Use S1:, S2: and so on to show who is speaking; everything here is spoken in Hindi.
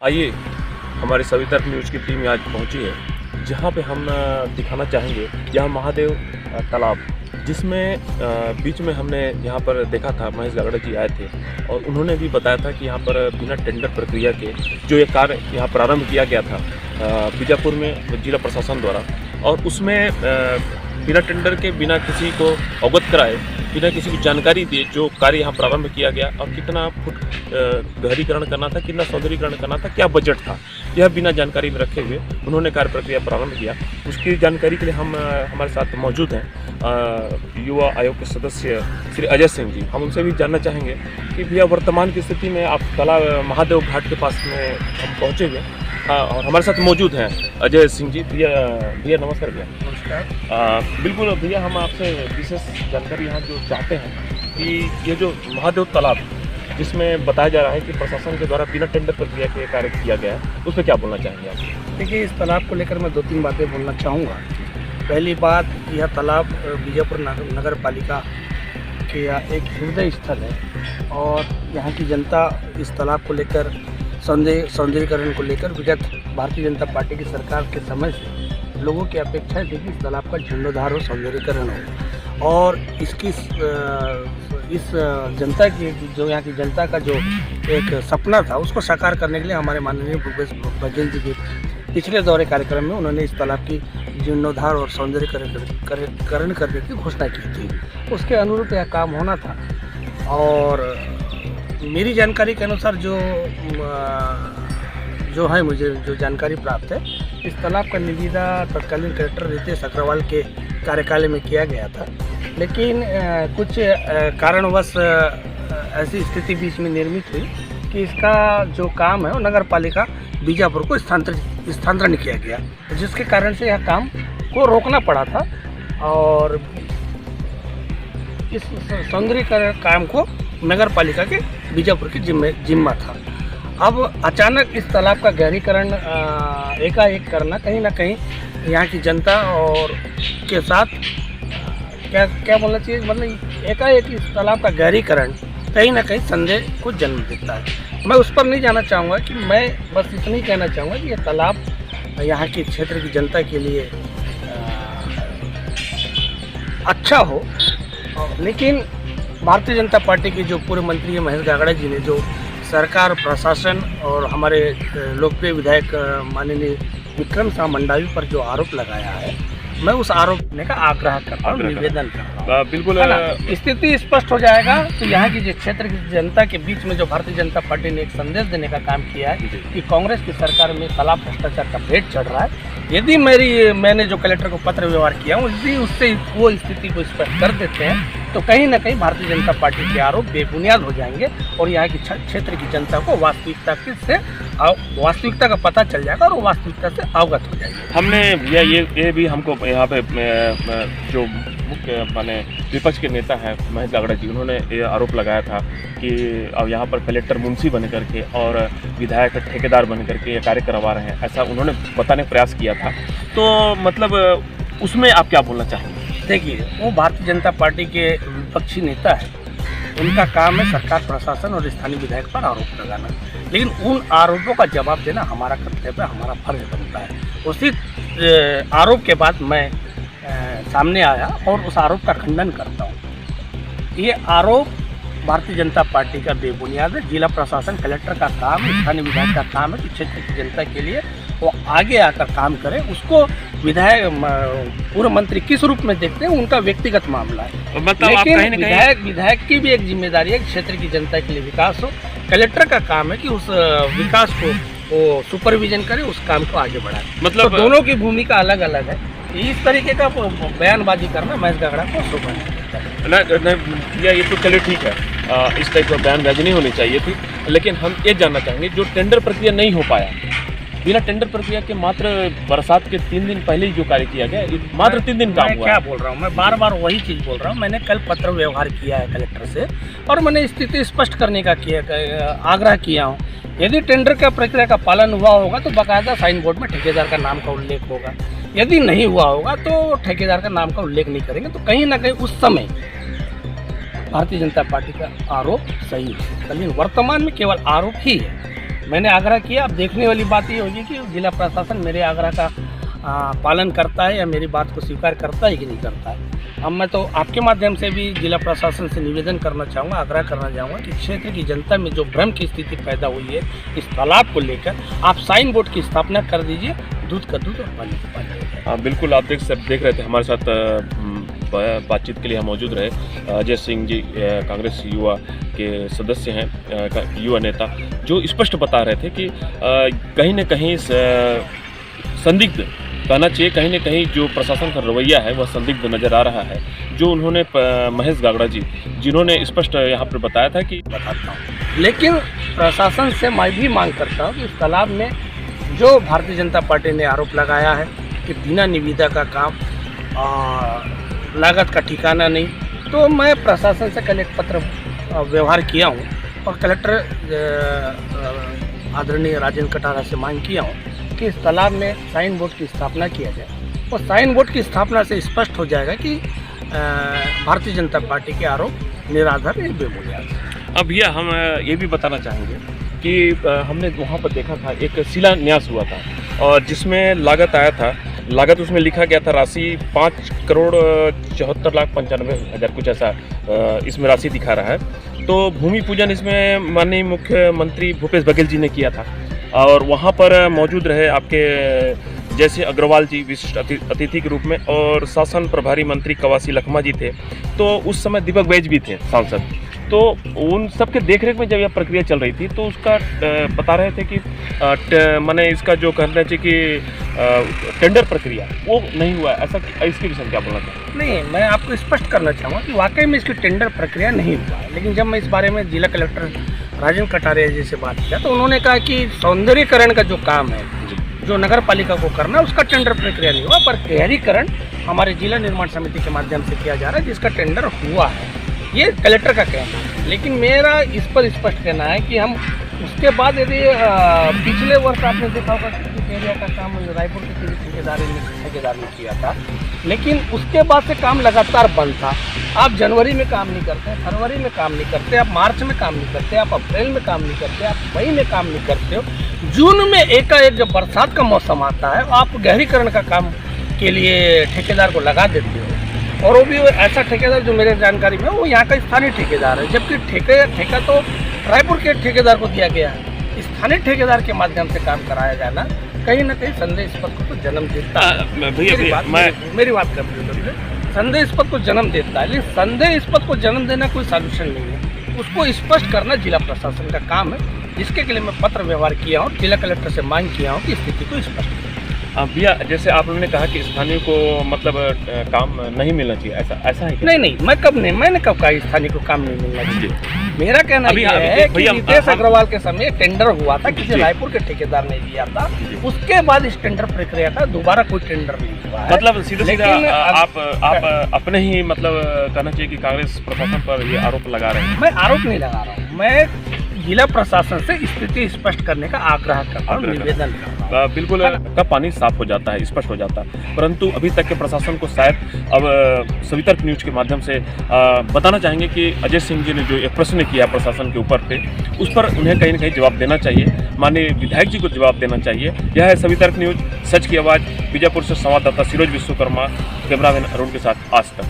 S1: आइए, हमारी सभी तरफ न्यूज़ की टीम आज पहुंची है, जहां पे हम दिखाना चाहेंगे यह महादेव तालाब, जिसमें बीच में हमने यहाँ पर देखा था महेश गागड़ा जी आए थे और उन्होंने भी बताया था कि यहाँ पर बिना टेंडर प्रक्रिया के जो ये कार्य यहाँ प्रारंभ किया गया था बीजापुर में जिला प्रशासन द्वारा, और उसमें बिना टेंडर के, बिना किसी को अवगत कराए, बिना किसी को जानकारी दिए जो कार्य यहाँ प्रारंभ किया गया और कितना फुट गहरीकरण करना था, कितना सौंदर्यीकरण करना था, क्या बजट था, यह बिना जानकारी में रखे हुए उन्होंने कार्य प्रक्रिया प्रारंभ किया। उसकी जानकारी के लिए हम हमारे साथ मौजूद हैं युवा आयोग के सदस्य श्री अजय सिंह जी। हम उनसे भी जानना चाहेंगे कि भैया वर्तमान की स्थिति में आप तालाब महादेव घाट के पास में हम पहुँचे हुए और हमारे साथ मौजूद हैं अजय सिंह जी। भैया नमस्कार। भैया नमस्कार। बिल्कुल भैया, हम आपसे विशेष जानकारी यहाँ जो चाहते हैं कि ये जो महादेव तालाब जिसमें बताया जा रहा है कि प्रशासन के द्वारा बिना टेंडर प्रक्रिया के कार्य किया गया है, उस पर क्या बोलना चाहेंगे आप?
S2: देखिए, इस तालाब को लेकर मैं 2-3 बातें बोलना चाहूँगा। पहली बात, यह तालाब बीजापुर नगर पालिका के एक हृदय स्थल है और यहाँ की जनता इस तालाब को लेकर सौंदर्यीकरण को लेकर विगत भारतीय जनता पार्टी की सरकार के समय से लोगों की अपेक्षा थी कि इस तालाब का जीर्णोद्धार और सौंदर्यीकरण हो, और इसकी इस जनता की, जो यहाँ की जनता का जो एक सपना था, उसको साकार करने के लिए हमारे माननीय भूपेश बघेल जी के पिछले दौरे कार्यक्रम में उन्होंने इस तालाब की जीर्णोद्धार और सौंदर्यीकरण करने की घोषणा की थी। उसके अनुरूप यह काम होना था और मेरी जानकारी के अनुसार जो है, मुझे जो जानकारी प्राप्त है, इस तालाब का निविदा तत्कालीन कलेक्टर रितेश अग्रवाल के कार्यकाल में किया गया था, लेकिन कुछ कारणवश ऐसी स्थिति बीच में निर्मित हुई कि इसका जो काम है वो नगर पालिका बीजापुर को स्थानांतरण किया गया, जिसके कारण से यह काम को रोकना पड़ा था और इस सौंदर्यीकरण काम को नगर पालिका के बीजापुर की जिम्मा था। अब अचानक इस तालाब का गहरीकरण एकाएक करना कहीं ना कहीं यहाँ की जनता और के साथ क्या बोलना चाहिए, मतलब एकाएक इस तालाब का गहरीकरण कहीं ना कहीं संदेह को जन्म देता है। मैं उस पर नहीं जाना चाहूँगा, कि मैं बस इतना ही कहना चाहूँगा कि यह तालाब यहाँ के क्षेत्र की जनता के लिए अच्छा हो, लेकिन भारतीय जनता पार्टी के जो पूर्व मंत्री महेश गागड़ा जी ने जो सरकार, प्रशासन और हमारे लोकप्रिय विधायक माननीय विक्रम शाह मंडावी पर जो आरोप लगाया है, मैं उस आरोप करने का आग्रह करता हूँ, निवेदन करता हूँ।
S1: बिल्कुल
S2: स्थिति स्पष्ट हो जाएगा तो यहाँ की जो क्षेत्र की जनता के बीच में जो भारतीय जनता पार्टी ने एक संदेश देने का काम किया है कि कांग्रेस की सरकार में तालाब भ्रष्टाचार का भेद चढ़ रहा है, यदि मैंने जो कलेक्टर को पत्र व्यवहार किया हूँ, यदि उससे वो स्थिति को स्पष्ट कर देते हैं तो कहीं ना कहीं भारतीय जनता पार्टी के आरोप बेबुनियाद हो जाएंगे और यहाँ की क्षेत्र की जनता को वास्तविकता का पता चल जाएगा और वो वास्तविकता से अवगत हो जाएगी।
S1: हमने भैया ये भी हमको यहाँ पे जो मुख्य माने विपक्ष के नेता हैं महेश गागड़ा जी, उन्होंने ये आरोप लगाया था कि अब यहाँ पर कलेक्टर मुंशी बन करके और विधायक ठेकेदार बन करके ये कार्य करवा रहे हैं, ऐसा उन्होंने बताने का प्रयास किया था। तो मतलब उसमें आप क्या बोलना चाहेंगे?
S2: देखिए, वो भारतीय जनता पार्टी के विपक्षी नेता है, उनका काम है सरकार, प्रशासन और स्थानीय विधायक पर आरोप लगाना, लेकिन उन आरोपों का जवाब देना हमारा कर्तव्य, हमारा फर्ज बनता है। उसी आरोप के बाद मैं सामने आया और उस आरोप का खंडन करता हूँ। ये आरोप भारतीय जनता पार्टी का बेबुनियाद है। जिला प्रशासन, कलेक्टर का काम, स्थानीय विधायक का काम है कि क्षेत्र की जनता के लिए वो आगे आकर काम करें। उसको पूर्व मंत्री किस रूप में देखते हैं, उनका व्यक्तिगत मामला है,
S1: मतलब
S2: लेकिन विधायक की भी एक जिम्मेदारी है कि क्षेत्र की जनता के लिए विकास हो। कलेक्टर का काम है कि उस विकास को वो सुपरविजन करे, उस काम को आगे बढ़ाए। मतलब तो दोनों की भूमिका अलग अलग है। इस तरीके का बयानबाजी करना महेश गागड़ा को शोभा नहीं,
S1: ये तो चलिए ठीक है, इस टाइप का बयानबाजी नहीं होनी चाहिए थी, लेकिन हम ये जानना चाहेंगे जो टेंडर प्रक्रिया नहीं हो पाया, बिना टेंडर प्रक्रिया के मात्र बरसात के 3 दिन पहले ही जो कार्य किया गया, मात्र 3 दिन काम हुआ।
S2: क्या बोल रहा हूँ मैं, बार बार वही चीज़ बोल रहा हूँ। मैंने कल पत्र व्यवहार किया है कलेक्टर से और मैंने स्थिति स्पष्ट करने का आग्रह किया हूँ। यदि टेंडर का प्रक्रिया का पालन हुआ होगा तो बाकायदा साइन बोर्ड में ठेकेदार का नाम का उल्लेख होगा, यदि नहीं हुआ होगा तो ठेकेदार का नाम का उल्लेख नहीं करेंगे। तो कहीं ना कहीं उस समय भारतीय जनता पार्टी का आरोप सही है, लेकिन वर्तमान में केवल आरोप ही है। मैंने आग्रह किया। अब देखने वाली बात ये होगी कि जिला प्रशासन मेरे आग्रह का पालन करता है या मेरी बात को स्वीकार करता है कि नहीं करता है। अब मैं तो आपके माध्यम से भी जिला प्रशासन से निवेदन करना चाहूँगा, आग्रह करना चाहूँगा कि क्षेत्र की जनता में जो भ्रम की स्थिति पैदा हुई है इस तालाब को लेकर, आप साइन बोर्ड की स्थापना कर दीजिए, दूध का दूध और पानी का पानी हो जाए।
S1: हाँ बिल्कुल, आप देख रहे थे हमारे साथ बातचीत के लिए हम मौजूद रहे अजय सिंह जी, कांग्रेस युवा के सदस्य हैं, युवा नेता, जो स्पष्ट बता रहे थे कि कहीं न कहीं संदिग्ध कहना चाहिए, कहीं न कहीं जो प्रशासन का रवैया है वह संदिग्ध नज़र आ रहा है। जो उन्होंने महेश गागड़ा जी जिन्होंने स्पष्ट यहाँ पर बताया था कि
S2: बताता हूँ, लेकिन प्रशासन से मैं भी मांग करता हूँ कि इस तालाब में जो भारतीय जनता पार्टी ने आरोप लगाया है कि बिना निविदा का काम, लागत का ठिकाना नहीं, तो मैं प्रशासन से कल एक पत्र व्यवहार किया हूँ और कलेक्टर आदरणीय राजेंद्र कटारा से मांग किया हूँ कि इस तालाब में साइन बोर्ड की स्थापना किया जाए। और साइन बोर्ड की स्थापना से स्पष्ट हो जाएगा कि भारतीय जनता पार्टी के आरोप निराधार या बेबुनियाद।
S1: अब यह हम ये भी बताना चाहेंगे कि हमने वहाँ पर देखा था एक शिलान्यास हुआ था और जिसमें लागत आया था, लागत उसमें लिखा गया था राशि 5,74,95,95,000 कुछ ऐसा इसमें राशि दिखा रहा है। तो भूमि पूजन इसमें माननीय मुख्यमंत्री भूपेश बघेल जी ने किया था और वहाँ पर मौजूद रहे आपके जैसे अग्रवाल जी विशिष्ट अतिथि के रूप में, और शासन प्रभारी मंत्री कवासी लखमा जी थे। तो उस समय दीपक बैज भी थे सांसद। तो उन सबके देखरेख में जब यह प्रक्रिया चल रही थी तो उसका बता रहे थे कि माने इसका जो कहना चाहिए कि टेंडर प्रक्रिया वो नहीं हुआ, ऐसा इसके विषय में क्या बोलना चाहते?
S2: नहीं, मैं आपको स्पष्ट करना चाहूँगा कि वाकई में इसकी टेंडर प्रक्रिया नहीं हुआ है। लेकिन जब मैं इस बारे में जिला कलेक्टर राजेंद्र कटारिया जी से बात किया तो उन्होंने कहा कि सौंदर्यीकरण का जो काम है जो नगर पालिका को करना उसका टेंडर प्रक्रिया नहीं हुआ, पर गहरीकरण हमारे जिला निर्माण समिति के माध्यम से किया जा रहा है जिसका टेंडर हुआ है। ये कलेक्टर का कहना है। लेकिन मेरा इस पर स्पष्ट कहना है कि हम उसके बाद यदि पिछले वर्ष आपने देखा होगा कि एरिया का काम रायपुर के किसी ठेकेदार ने किया था, लेकिन उसके बाद से काम लगातार बंद था। आप जनवरी में काम नहीं करते, फरवरी में काम नहीं करते, आप मार्च में काम नहीं करते, आप अप्रैल में काम नहीं करते, आप मई में काम नहीं करते हो। जून में एकाएक जब बरसात का मौसम आता है आप गहरीकरण का काम के लिए ठेकेदार को लगा देते हो, और वो भी ऐसा ठेकेदार जो मेरे जानकारी में वो यहाँ का स्थानीय ठेकेदार है, जबकि ठेका तो रायपुर के ठेकेदार को दिया गया है। स्थानीय ठेकेदार के माध्यम से काम कराया जाना कहीं ना कहीं संदेहास्पद को तो जन्म देता है। मेरी बात कर रही, संदेहास्पद को जन्म देता है, लेकिन संदेहास्पद को जन्म देना कोई सॉल्यूशन नहीं है। उसको स्पष्ट करना जिला प्रशासन का काम है, जिसके लिए मैं पत्र व्यवहार किया हूँ, जिला कलेक्टर से मांग किया हूँ कि स्थिति को स्पष्ट।
S1: भैया जैसे आप लोगों ने कहा कि स्थानीय को मतलब काम नहीं मिलना चाहिए, ऐसा है क्या?
S2: नहीं, मैंने कब कहा स्थानीय को काम नहीं मिलना चाहिए। मेरा कहना है कि रितेश अग्रवाल के समय टेंडर हुआ था, किसी रायपुर के ठेकेदार ने दिया था, उसके बाद इस टेंडर प्रक्रिया का दोबारा कोई टेंडर नहीं हुआ है।
S1: मतलब सीधा आप अपने ही मतलब कहना चाहिए कि कांग्रेस प्रशासन पर ये आरोप लगा रहे हैं।
S2: मैं आरोप नहीं लगा रहा हूँ, मैं जिला प्रशासन से स्थिति स्पष्ट करने का आग्रह करता हूँ, निवेदन करता हूँ।
S1: बिल्कुल का पानी साफ हो जाता है, स्पष्ट हो जाता है, परंतु अभी तक के प्रशासन को शायद अब सवितर्क न्यूज के माध्यम से बताना चाहेंगे कि अजय सिंह जी ने जो एक प्रश्न किया प्रशासन के ऊपर पे, उस पर उन्हें कहीं न कहीं जवाब देना चाहिए, माननीय विधायक जी को जवाब देना चाहिए। यह है सवितर्क न्यूज, सच की आवाज़। बीजापुर से संवाददाता सिरोज विश्वकर्मा, कैमरामैन अरुण के साथ आज तक।